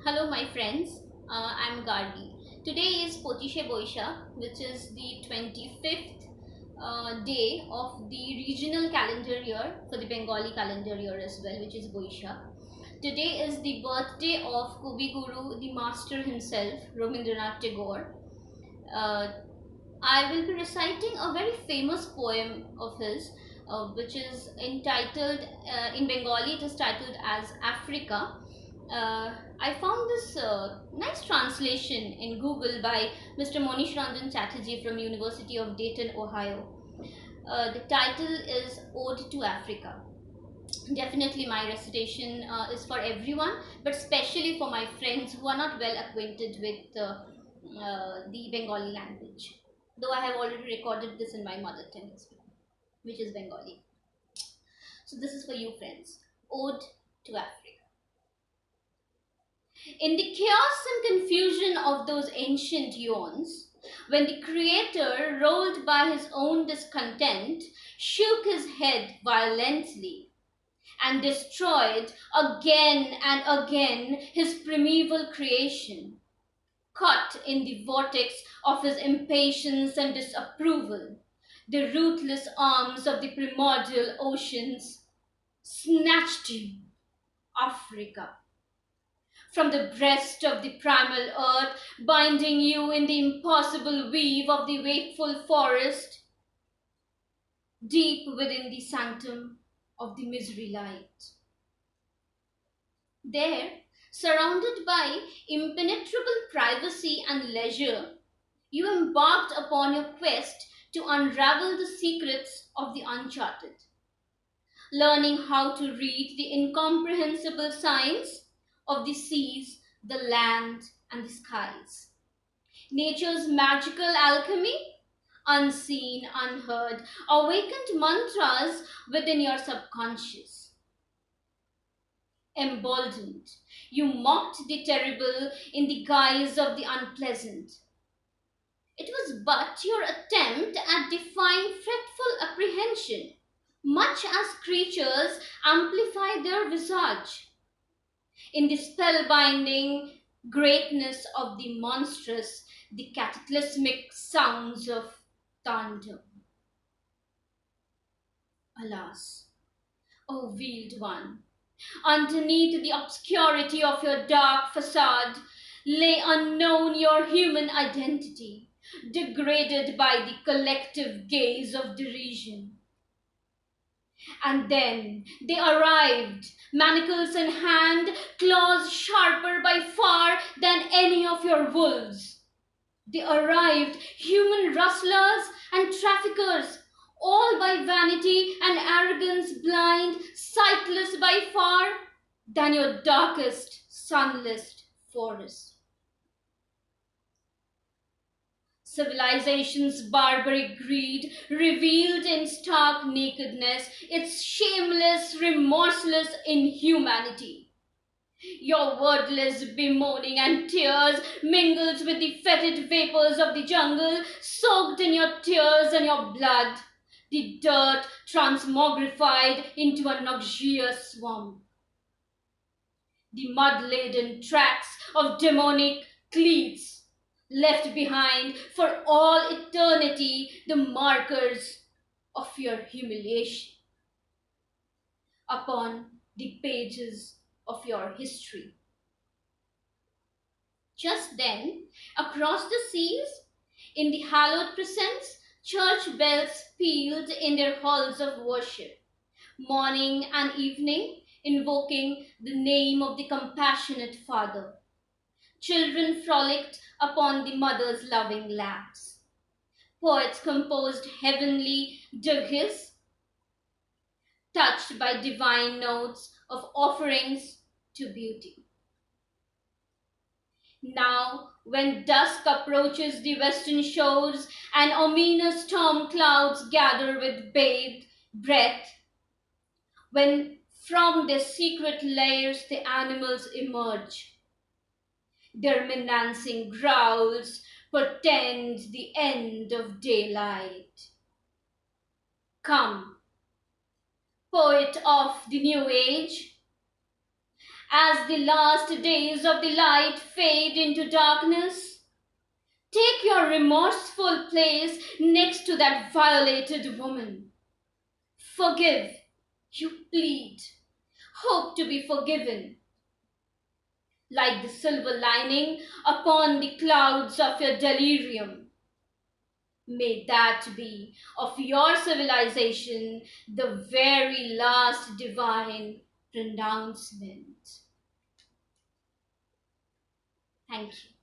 Hello, my friends. I'm Gargi. Today is Potishe Boisha, which is the 25th day of the regional calendar year for the Bengali calendar year as well, which is Boisha. Today is the birthday of Kavi Guru, the master himself, Rabindranath Tagore. Uh, I will be reciting a very famous poem of his, which is entitled, in Bengali, it is titled as Africa. I found this nice translation in Google by Mr. Monish Ranjan Chatterjee from University of Dayton, Ohio. The title is Ode to Africa. Definitely my recitation is for everyone, but especially for my friends who are not well acquainted with the Bengali language. Though I have already recorded this in my mother tongue as well, which is Bengali. So this is for you friends. Ode to Africa. In the chaos and confusion of those ancient eons, when the Creator, rolled by his own discontent, shook his head violently and destroyed again and again his primeval creation, caught in the vortex of his impatience and disapproval, the ruthless arms of the primordial oceans snatched you, Africa, from the breast of the primal earth, binding you in the impossible weave of the wakeful forest, deep within the sanctum of the misery light. There, surrounded by impenetrable privacy and leisure, you embarked upon your quest to unravel the secrets of the uncharted, learning how to read the incomprehensible signs of the seas, the land, and the skies. Nature's magical alchemy, unseen, unheard, awakened mantras within your subconscious. Emboldened, you mocked the terrible in the guise of the unpleasant. It was but your attempt at defying fretful apprehension, much as creatures amplify their visage in the spellbinding greatness of the monstrous, the cataclysmic sounds of thunder. Alas, O veiled one, underneath the obscurity of your dark facade lay unknown your human identity, degraded by the collective gaze of derision. And then they arrived, manacles in hand, claws sharper by far than any of your wolves. They arrived, human rustlers and traffickers, all by vanity and arrogance blind, sightless by far than your darkest, sunless forest. Civilization's barbaric greed revealed in stark nakedness its shameless, remorseless inhumanity. Your wordless bemoaning and tears mingled with the fetid vapors of the jungle, soaked in your tears and your blood, the dirt transmogrified into a noxious swamp. The mud-laden tracks of demonic cleats left behind for all eternity the markers of your humiliation upon the pages of your history. Just then, across the seas, in the hallowed precincts, church bells pealed in their halls of worship, morning and evening, invoking the name of the compassionate Father. Children frolicked upon the mother's loving laps. Poets composed heavenly dirges, touched by divine notes of offerings to beauty. Now, when dusk approaches the western shores and ominous storm clouds gather with bathed breath, when from their secret lairs the animals emerge, their menacing growls portend the end of daylight. Come, poet of the new age, As the last days of the light fade into darkness, take your remorseful place next to that violated woman. Forgive, you plead, hope to be forgiven. Like the silver lining upon the clouds of your delirium. May that be of your civilization the very last divine pronouncement. Thank you.